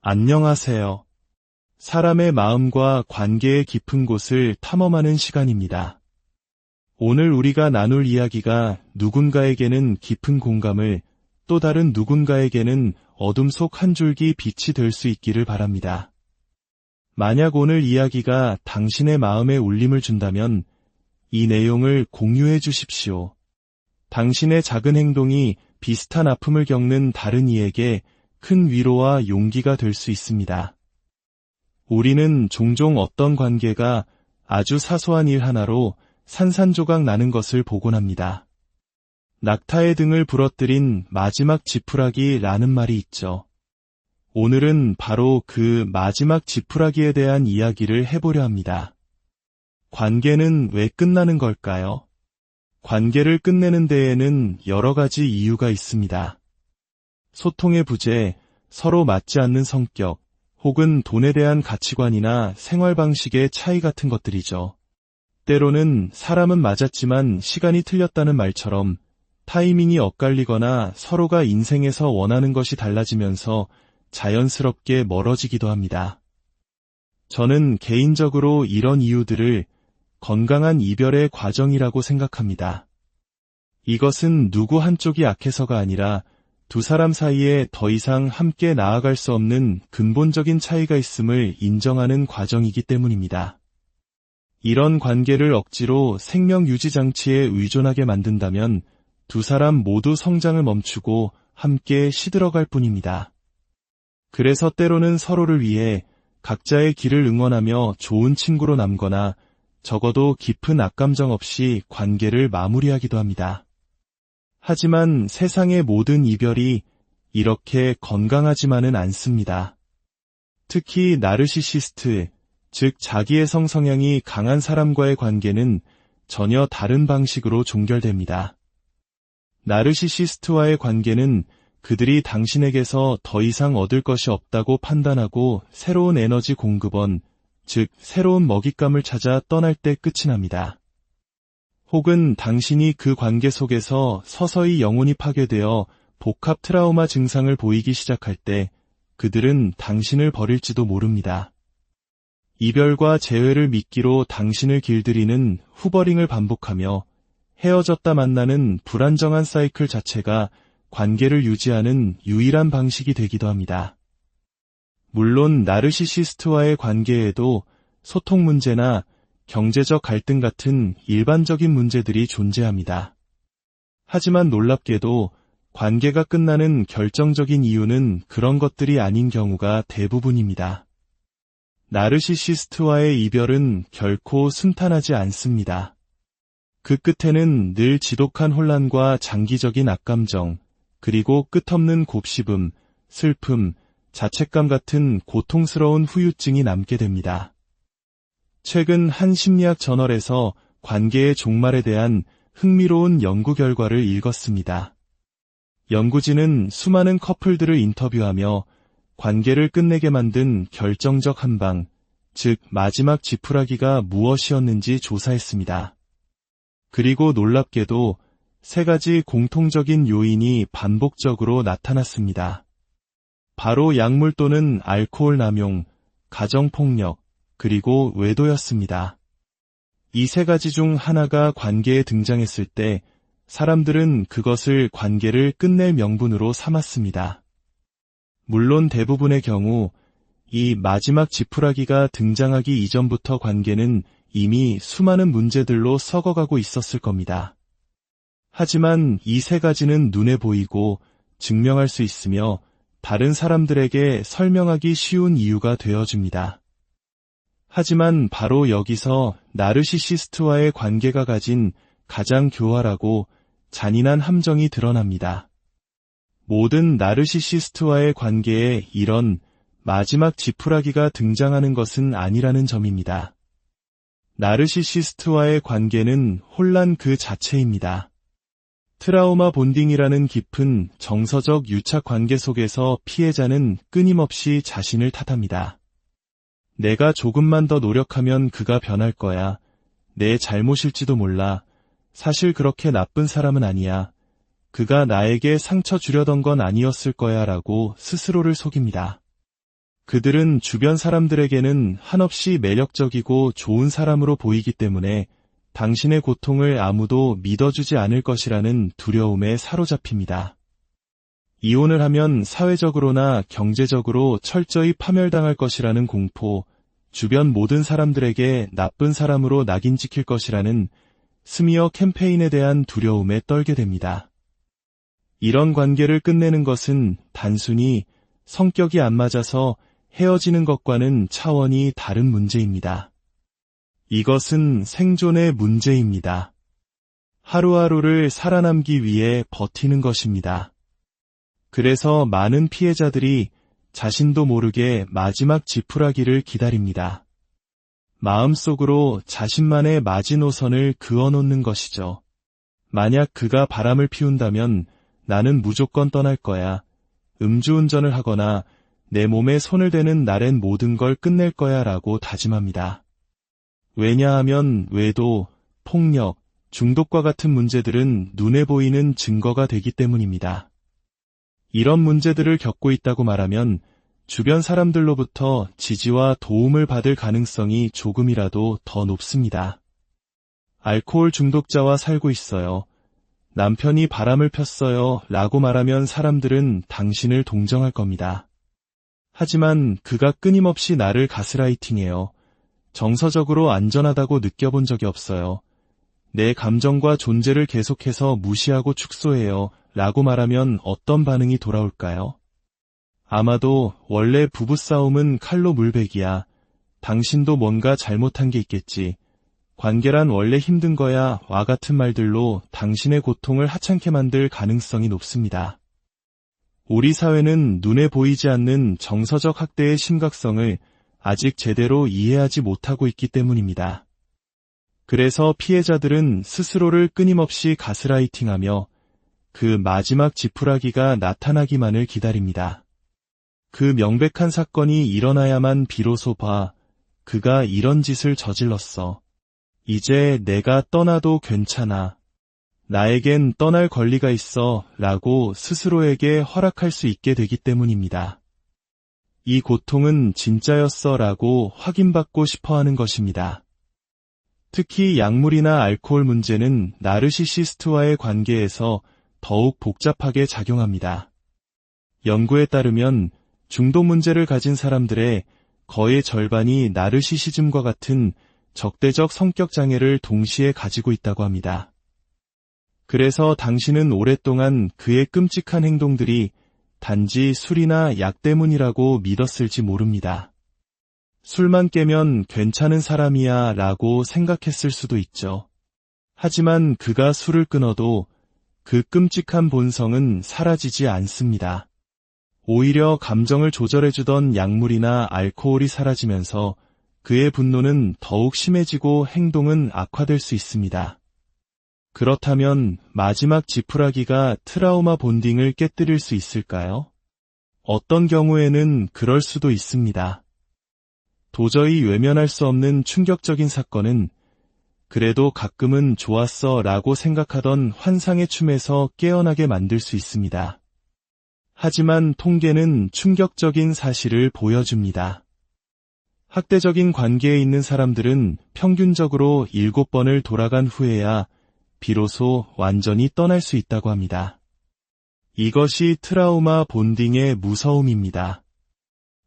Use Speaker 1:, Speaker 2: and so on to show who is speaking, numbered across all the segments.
Speaker 1: 안녕하세요. 사람의 마음과 관계의 깊은 곳을 탐험하는 시간입니다. 오늘 우리가 나눌 이야기가 누군가에게는 깊은 공감을, 또 다른 누군가에게는 어둠 속 한 줄기 빛이 될 수 있기를 바랍니다. 만약 오늘 이야기가 당신의 마음에 울림을 준다면 이 내용을 공유해 주십시오. 당신의 작은 행동이 비슷한 아픔을 겪는 다른 이에게 큰 위로와 용기가 될 수 있습니다. 우리는 종종 어떤 관계가 아주 사소한 일 하나로 산산조각 나는 것을 보곤 합니다. 낙타의 등을 부러뜨린 마지막 지푸라기라는 말이 있죠. 오늘은 바로 그 마지막 지푸라기에 대한 이야기를 해보려 합니다. 관계는 왜 끝나는 걸까요? 관계를 끝내는 데에는 여러 가지 이유가 있습니다. 소통의 부재, 서로 맞지 않는 성격, 혹은 돈에 대한 가치관이나 생활 방식의 차이 같은 것들이죠. 때로는 사람은 맞았지만 시간이 틀렸다는 말처럼 타이밍이 엇갈리거나 서로가 인생에서 원하는 것이 달라지면서 자연스럽게 멀어지기도 합니다. 저는 개인적으로 이런 이유들을 건강한 이별의 과정이라고 생각합니다. 이것은 누구 한쪽이 약해서가 아니라 두 사람 사이에 더 이상 함께 나아갈 수 없는 근본적인 차이가 있음을 인정하는 과정이기 때문입니다. 이런 관계를 억지로 생명 유지 장치에 의존하게 만든다면 두 사람 모두 성장을 멈추고 함께 시들어갈 뿐입니다. 그래서 때로는 서로를 위해 각자의 길을 응원하며 좋은 친구로 남거나 적어도 깊은 악감정 없이 관계를 마무리하기도 합니다. 하지만 세상의 모든 이별이 이렇게 건강하지만은 않습니다. 특히 나르시시스트, 즉 자기애성 성향이 강한 사람과의 관계는 전혀 다른 방식으로 종결됩니다. 나르시시스트와의 관계는 그들이 당신에게서 더 이상 얻을 것이 없다고 판단하고 새로운 에너지 공급원, 즉 새로운 먹잇감을 찾아 떠날 때 끝이 납니다. 혹은 당신이 그 관계 속에서 서서히 영혼이 파괴되어 복합 트라우마 증상을 보이기 시작할 때 그들은 당신을 버릴지도 모릅니다. 이별과 재회를 미끼로 당신을 길들이는 후버링을 반복하며 헤어졌다 만나는 불안정한 사이클 자체가 관계를 유지하는 유일한 방식이 되기도 합니다. 물론 나르시시스트와의 관계에도 소통 문제나 경제적 갈등 같은 일반적인 문제들이 존재합니다. 하지만 놀랍게도 관계가 끝나는 결정적인 이유는 그런 것들이 아닌 경우가 대부분입니다. 나르시시스트와의 이별은 결코 순탄하지 않습니다. 그 끝에는 늘 지독한 혼란과 장기적인 악감정, 그리고 끝없는 곱씹음, 슬픔, 자책감 같은 고통스러운 후유증이 남게 됩니다. 최근 한 심리학 저널에서 관계의 종말에 대한 흥미로운 연구 결과를 읽었습니다. 연구진은 수많은 커플들을 인터뷰하며 관계를 끝내게 만든 결정적 한방, 즉 마지막 지푸라기가 무엇이었는지 조사했습니다. 그리고 놀랍게도 세 가지 공통적인 요인이 반복적으로 나타났습니다. 바로 약물 또는 알코올 남용, 가정폭력, 그리고 외도였습니다. 이 세 가지 중 하나가 관계에 등장했을 때 사람들은 그것을 관계를 끝낼 명분으로 삼았습니다. 물론 대부분의 경우 이 마지막 지푸라기가 등장하기 이전부터 관계는 이미 수많은 문제들로 썩어가고 있었을 겁니다. 하지만 이 세 가지는 눈에 보이고 증명할 수 있으며 다른 사람들에게 설명하기 쉬운 이유가 되어줍니다. 하지만 바로 여기서 나르시시스트와의 관계가 가진 가장 교활하고 잔인한 함정이 드러납니다. 모든 나르시시스트와의 관계에 이런 마지막 지푸라기가 등장하는 것은 아니라는 점입니다. 나르시시스트와의 관계는 혼란 그 자체입니다. 트라우마 본딩이라는 깊은 정서적 유착 관계 속에서 피해자는 끊임없이 자신을 탓합니다. 내가 조금만 더 노력하면 그가 변할 거야. 내 잘못일지도 몰라. 사실 그렇게 나쁜 사람은 아니야. 그가 나에게 상처 주려던 건 아니었을 거야 라고 스스로를 속입니다. 그들은 주변 사람들에게는 한없이 매력적이고 좋은 사람으로 보이기 때문에 당신의 고통을 아무도 믿어주지 않을 것이라는 두려움에 사로잡힙니다. 이혼을 하면 사회적으로나 경제적으로 철저히 파멸당할 것이라는 공포, 주변 모든 사람들에게 나쁜 사람으로 낙인 찍힐 것이라는 스미어 캠페인에 대한 두려움에 떨게 됩니다. 이런 관계를 끝내는 것은 단순히 성격이 안 맞아서 헤어지는 것과는 차원이 다른 문제입니다. 이것은 생존의 문제입니다. 하루하루를 살아남기 위해 버티는 것입니다. 그래서 많은 피해자들이 자신도 모르게 마지막 지푸라기를 기다립니다. 마음속으로 자신만의 마지노선을 그어놓는 것이죠. 만약 그가 바람을 피운다면 나는 무조건 떠날 거야. 음주운전을 하거나 내 몸에 손을 대는 날엔 모든 걸 끝낼 거야 라고 다짐합니다. 왜냐하면 외도, 폭력, 중독과 같은 문제들은 눈에 보이는 증거가 되기 때문입니다. 이런 문제들을 겪고 있다고 말하면 주변 사람들로부터 지지와 도움을 받을 가능성이 조금이라도 더 높습니다. 알코올 중독자와 살고 있어요. 남편이 바람을 폈어요 라고 말하면 사람들은 당신을 동정할 겁니다. 하지만 그가 끊임없이 나를 가스라이팅해요. 정서적으로 안전하다고 느껴본 적이 없어요. 내 감정과 존재를 계속해서 무시하고 축소해요 라고 말하면 어떤 반응이 돌아올까요? 아마도 원래 부부싸움은 칼로 물베기야. 당신도 뭔가 잘못한 게 있겠지. 관계란 원래 힘든 거야 와 같은 말들로 당신의 고통을 하찮게 만들 가능성이 높습니다. 우리 사회는 눈에 보이지 않는 정서적 학대의 심각성을 아직 제대로 이해하지 못하고 있기 때문입니다. 그래서 피해자들은 스스로를 끊임없이 가스라이팅하며 그 마지막 지푸라기가 나타나기만을 기다립니다. 그 명백한 사건이 일어나야만 비로소 그가 이런 짓을 저질렀어. 이제 내가 떠나도 괜찮아. 나에겐 떠날 권리가 있어 라고 스스로에게 허락할 수 있게 되기 때문입니다. 이 고통은 진짜였어 라고 확인받고 싶어하는 것입니다. 특히 약물이나 알코올 문제는 나르시시스트와의 관계에서 더욱 복잡하게 작용합니다. 연구에 따르면 중독 문제를 가진 사람들의 거의 절반이 나르시시즘과 같은 적대적 성격 장애를 동시에 가지고 있다고 합니다. 그래서 당신은 오랫동안 그의 끔찍한 행동들이 단지 술이나 약 때문이라고 믿었을지 모릅니다. 술만 깨면 괜찮은 사람이야 라고 생각했을 수도 있죠. 하지만 그가 술을 끊어도 그 끔찍한 본성은 사라지지 않습니다. 오히려 감정을 조절해주던 약물이나 알코올이 사라지면서 그의 분노는 더욱 심해지고 행동은 악화될 수 있습니다. 그렇다면 마지막 지푸라기가 트라우마 본딩을 깨뜨릴 수 있을까요? 어떤 경우에는 그럴 수도 있습니다. 도저히 외면할 수 없는 충격적인 사건은 그래도 가끔은 좋았어 라고 생각하던 환상의 춤에서 깨어나게 만들 수 있습니다. 하지만 통계는 충격적인 사실을 보여줍니다. 학대적인 관계에 있는 사람들은 평균적으로 7번을 돌아간 후에야 비로소 완전히 떠날 수 있다고 합니다. 이것이 트라우마 본딩의 무서움입니다.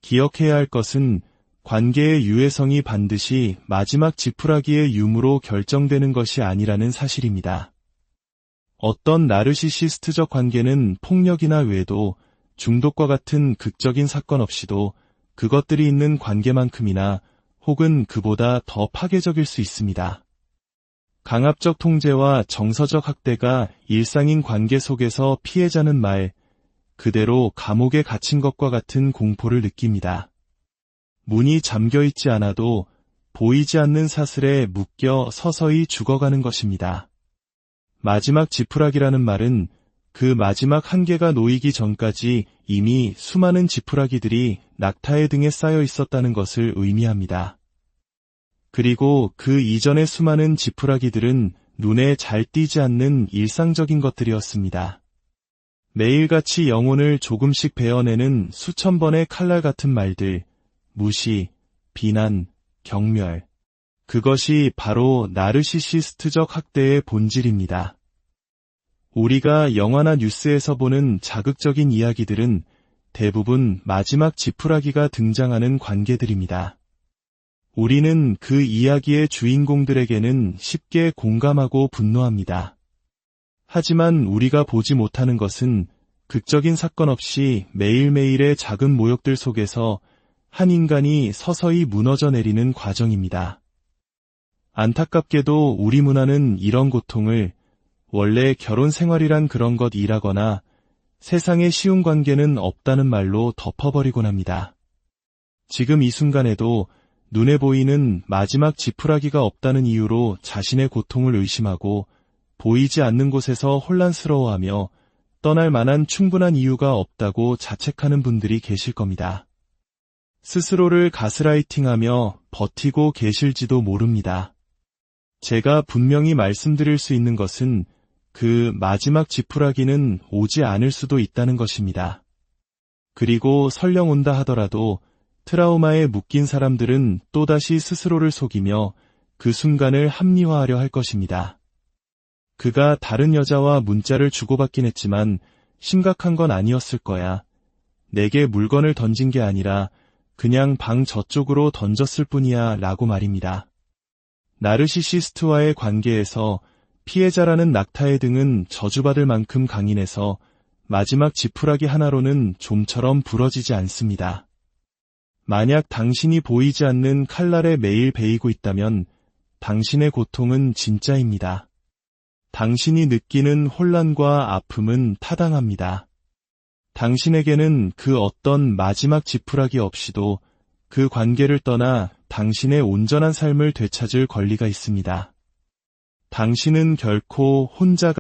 Speaker 1: 기억해야 할 것은 관계의 유해성이 반드시 마지막 지푸라기의 유무로 결정되는 것이 아니라는 사실입니다. 어떤 나르시시스트적 관계는 폭력이나 외도, 중독과 같은 극적인 사건 없이도 그것들이 있는 관계만큼이나 혹은 그보다 더 파괴적일 수 있습니다. 강압적 통제와 정서적 학대가 일상인 관계 속에서 피해자는 말 그대로 감옥에 갇힌 것과 같은 공포를 느낍니다. 문이 잠겨있지 않아도 보이지 않는 사슬에 묶여 서서히 죽어가는 것입니다. 마지막 지푸라기라는 말은 그 마지막 한계가 놓이기 전까지 이미 수많은 지푸라기들이 낙타의 등에 쌓여 있었다는 것을 의미합니다. 그리고 그 이전의 수많은 지푸라기들은 눈에 잘 띄지 않는 일상적인 것들이었습니다. 매일같이 영혼을 조금씩 베어내는 수천 번의 칼날 같은 말들, 무시, 비난, 경멸. 그것이 바로 나르시시스트적 학대의 본질입니다. 우리가 영화나 뉴스에서 보는 자극적인 이야기들은 대부분 마지막 지푸라기가 등장하는 관계들입니다. 우리는 그 이야기의 주인공들에게는 쉽게 공감하고 분노합니다. 하지만 우리가 보지 못하는 것은 극적인 사건 없이 매일매일의 작은 모욕들 속에서 한 인간이 서서히 무너져 내리는 과정입니다. 안타깝게도 우리 문화는 이런 고통을 원래 결혼 생활이란 그런 것이라거나 세상에 쉬운 관계는 없다는 말로 덮어버리곤 합니다. 지금 이 순간에도 눈에 보이는 마지막 지푸라기가 없다는 이유로 자신의 고통을 의심하고 보이지 않는 곳에서 혼란스러워하며 떠날 만한 충분한 이유가 없다고 자책하는 분들이 계실 겁니다. 스스로를 가스라이팅하며 버티고 계실지도 모릅니다. 제가 분명히 말씀드릴 수 있는 것은 그 마지막 지푸라기는 오지 않을 수도 있다는 것입니다. 그리고 설령 온다 하더라도 트라우마에 묶인 사람들은 또다시 스스로를 속이며 그 순간을 합리화하려 할 것입니다. 그가 다른 여자와 문자를 주고받긴 했지만 심각한 건 아니었을 거야. 내게 물건을 던진 게 아니라 그냥 방 저쪽으로 던졌을 뿐이야 라고 말입니다. 나르시시스트와의 관계에서 피해자라는 낙타의 등은 저주받을 만큼 강인해서 마지막 지푸라기 하나로는 좀처럼 부러지지 않습니다. 만약 당신이 보이지 않는 칼날에 매일 베이고 있다면 당신의 고통은 진짜입니다. 당신이 느끼는 혼란과 아픔은 타당합니다. 당신에게는 그 어떤 마지막 지푸라기 없이도 그 관계를 떠나 당신의 온전한 삶을 되찾을 권리가 있습니다. 당신은 결코 혼자가